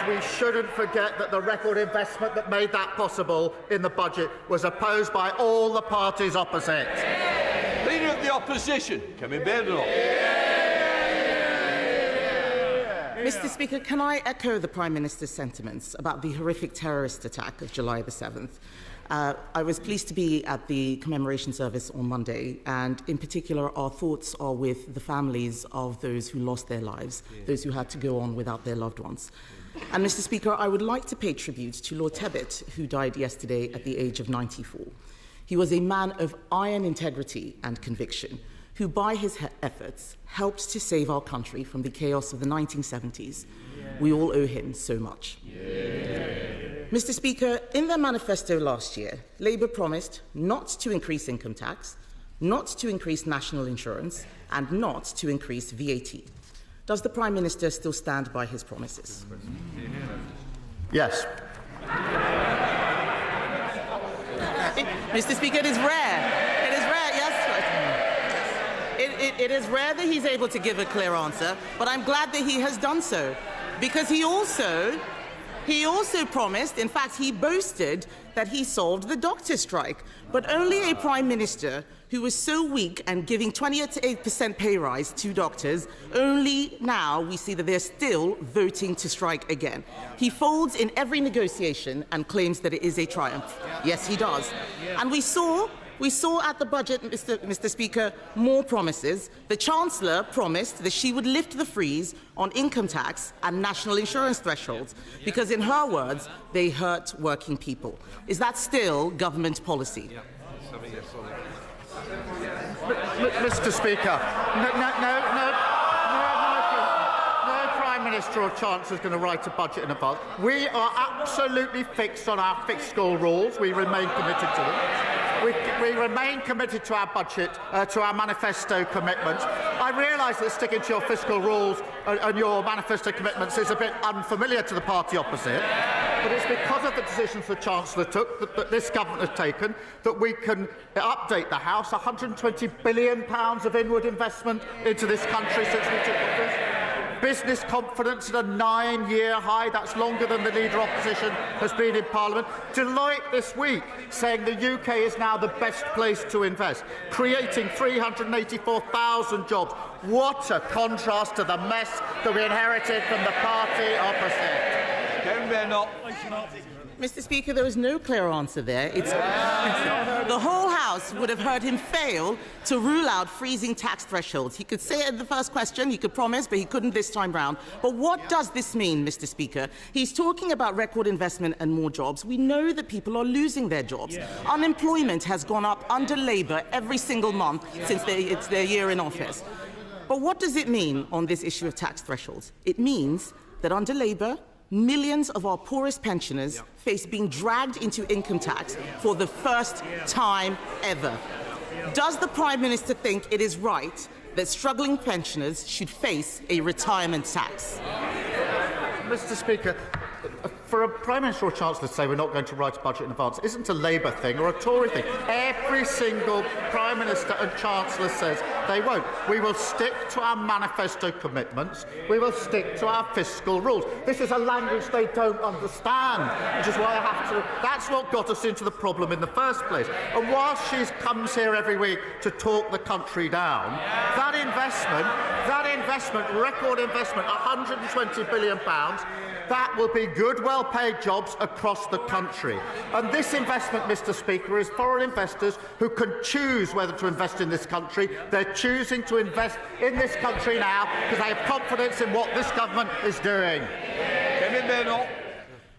And we shouldn't forget that the record investment that made that possible in the budget was opposed by all the parties opposite. Leader of the Opposition, Kemi Badenoch. Mr. Speaker, can I echo the Prime Minister's sentiments about the horrific terrorist attack of July the 7th? I was pleased to be at the commemoration service on Monday, and in particular, our thoughts are with the families of those who lost their lives, those who had to go on without their loved ones. And, Mr. Speaker, I would like to pay tribute to Lord Tebbit, who died yesterday at the age of 94. He was a man of iron integrity and conviction, who by his efforts helped to save our country from the chaos of the 1970s. We all owe him so much. Mr. Speaker, in their manifesto last year, Labour promised not to increase income tax, not to increase national insurance, and not to increase VAT. Does the Prime Minister still stand by his promises? Yes. Mr. Speaker, it is rare. It is rare, yes. It is rare that he's able to give a clear answer, but I'm glad that he has done so, because he also promised, in fact, he boasted that he solved the doctor strike. But only a Prime Minister who was so weak and giving 28% pay rise to doctors, only now we see that they're still voting to strike again. He folds in every negotiation and claims that it is a triumph. Yes, he does. And we saw at the budget, Mr. Speaker, more promises. The Chancellor promised that she would lift the freeze on income tax and national insurance thresholds because, in her words, they hurt working people. Is that still government policy? Mr. Speaker, no Prime Minister or Chancellor is going to write a budget in advance. We are absolutely fixed on our fiscal rules. We remain committed to them. We remain committed to our budget, to our manifesto commitments. I realise that sticking to your fiscal rules and your manifesto commitments is a bit unfamiliar to the party opposite, but it's because of the decisions the Chancellor took, that this government has taken, that we can update the House. £120 billion of inward investment into this country since we took office. Business confidence at a 9-year high. That's longer than the Leader of Opposition has been in Parliament. Deloitte this week saying the UK is now the best place to invest, creating 384,000 jobs. What a contrast to the mess that we inherited from the party opposite. Kemi Badenoch. Mr. Speaker, there was no clear answer there. The whole House would have heard him fail to rule out freezing tax thresholds. He could say it in the first question, he could promise, but he couldn't this time round. But what does this mean, Mr. Speaker? He's talking about record investment and more jobs. We know that people are losing their jobs. Unemployment has gone up under Labour every single month since it's their year in office. But what does it mean on this issue of tax thresholds? It means that under Labour, millions of our poorest pensioners face being dragged into income tax for the first time ever. Does the Prime Minister think it is right that struggling pensioners should face a retirement tax? Mr. Speaker, for a Prime Minister or Chancellor to say we're not going to write a budget in advance isn't a Labour thing or a Tory thing. Every single Prime Minister and Chancellor says they won't. We will stick to our manifesto commitments. We will stick to our fiscal rules. This is a language they don't understand, which is why I have to... That's what got us into the problem in the first place. And whilst she comes here every week to talk the country down, that investment, record investment, £120 billion, that will be good, well-paid jobs across the country. And this investment, Mr. Speaker, is foreign investors who can choose whether to invest in this country. They're choosing to invest in this country now because they have confidence in what this government is doing. Kemi Badenoch.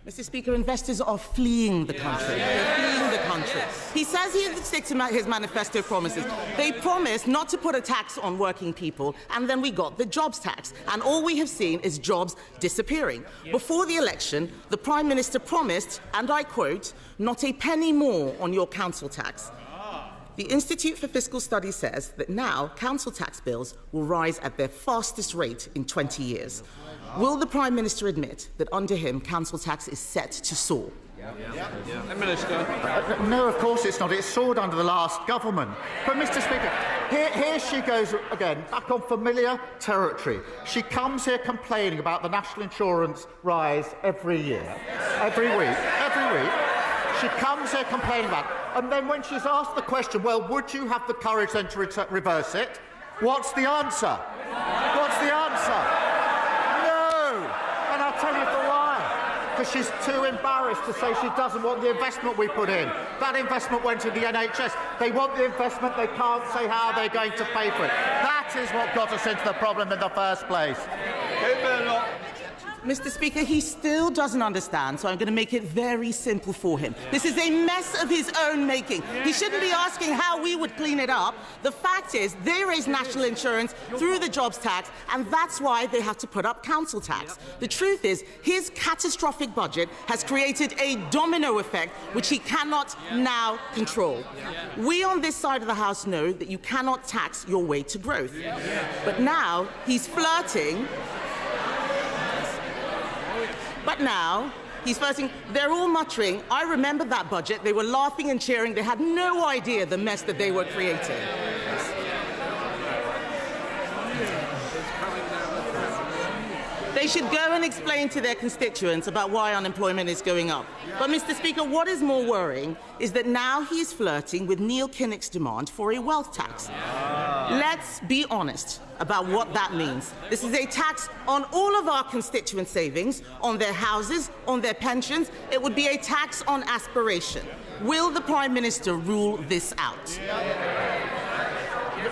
Mr. Speaker, investors are fleeing the country. They're fleeing the country. He says he sticks to his manifesto promises. They promised not to put a tax on working people, and then we got the jobs tax. And all we have seen is jobs disappearing. Before the election, the Prime Minister promised, and I quote, "not a penny more on your council tax." The Institute for Fiscal Studies says that now council tax bills will rise at their fastest rate in 20 years. Will the Prime Minister admit that under him council tax is set to soar? Minister. No, of course it's not. It soared under the last government. But, Mr. Speaker, here she goes again, back on familiar territory. She comes here complaining about the national insurance rise every year, every week. She comes here complaining about it. And then when she's asked the question, well, would you have the courage then to reverse it? What's the answer? What's the answer? No! And I'll tell you for why. Because she's too embarrassed to say she doesn't want the investment we put in. That investment went to the NHS. They want the investment, they can't say how they're going to pay for it. That is what got us into the problem in the first place. Mr. Speaker, he still doesn't understand, so I'm going to make it very simple for him. This is a mess of his own making. He shouldn't be asking how we would clean it up. The fact is, they raise national insurance through the jobs tax, and that's why they have to put up council tax. The truth is, his catastrophic budget has created a domino effect which he cannot now control. We on this side of the House know that you cannot tax your way to growth. But now he's flirting. They're all muttering. I remember that budget. They were laughing and cheering. They had no idea the mess that they were creating. They should go and explain to their constituents about why unemployment is going up. But, Mr. Speaker, what is more worrying is that now he's flirting with Neil Kinnock's demand for a wealth tax. Let's be honest about what that means. This is a tax on all of our constituent savings, on their houses, on their pensions. It would be a tax on aspiration. Will the Prime Minister rule this out?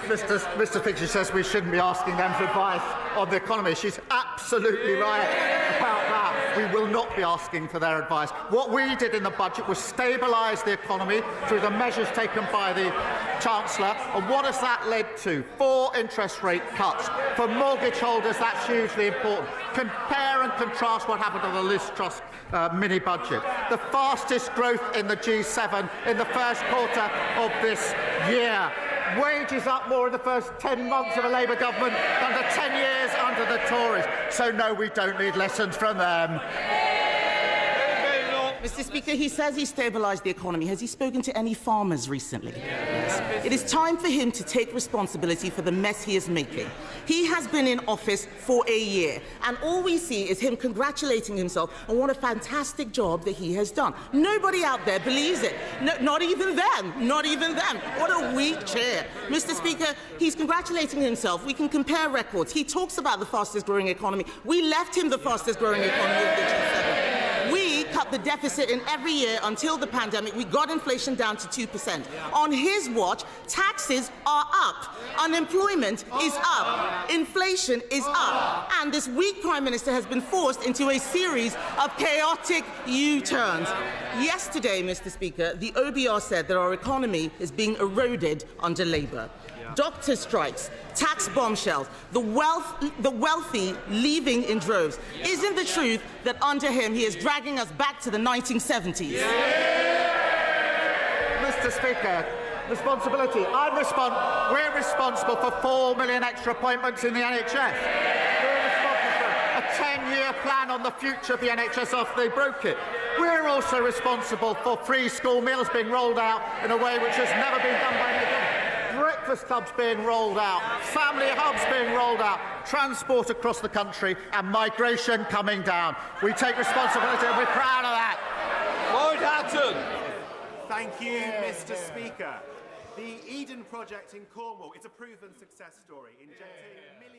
Mr. Speaker says we shouldn't be asking them for advice on the economy. She's absolutely right about that. We will not be asking for their advice. What we did in the budget was stabilise the economy through the measures taken by the Chancellor. And what has that led to? 4 interest rate cuts. For mortgage holders, that's hugely important. Compare and contrast what happened to the Liz Truss mini-budget. The fastest growth in the G7 in the first quarter of this year. Wages up more in the first 10 months of a Labour government than the 10 years under the Tories. So, no, we don't need lessons from them. Mr. Speaker, he says he stabilised the economy. Has he spoken to any farmers recently? Yes. It is time for him to take responsibility for the mess he is making. He has been in office for a year, and all we see is him congratulating himself on what a fantastic job that he has done. Nobody out there believes it. No, not even them. Not even them. What a weak chair. Mr. Speaker, he's congratulating himself. We can compare records. He talks about the fastest-growing economy. We left him the fastest-growing economy of the G7. We cut the deficit in every year until the pandemic. We got inflation down to 2%. On his watch, taxes are up. Unemployment is up. Inflation is up. And this weak Prime Minister has been forced into a series of chaotic U-turns. Yesterday, Mr. Speaker, the OBR said that our economy is being eroded under Labour. Doctor strikes, tax bombshells, the wealthy leaving in droves. Isn't the truth that under him he is dragging us back to the 1970s? Mr. Speaker, responsibility. We're responsible for 4 million extra appointments in the NHS. We're responsible for a 10-year plan on the future of the NHS after they broke it. We're also responsible for free school meals being rolled out in a way which has never been done by any government. Breakfast clubs being rolled out, family hubs being rolled out, transport across the country, and migration coming down. We take responsibility and we're proud of that. Lord Hatton. Thank you, Mr. Speaker. The Eden Project in Cornwall is a proven success story, injecting millions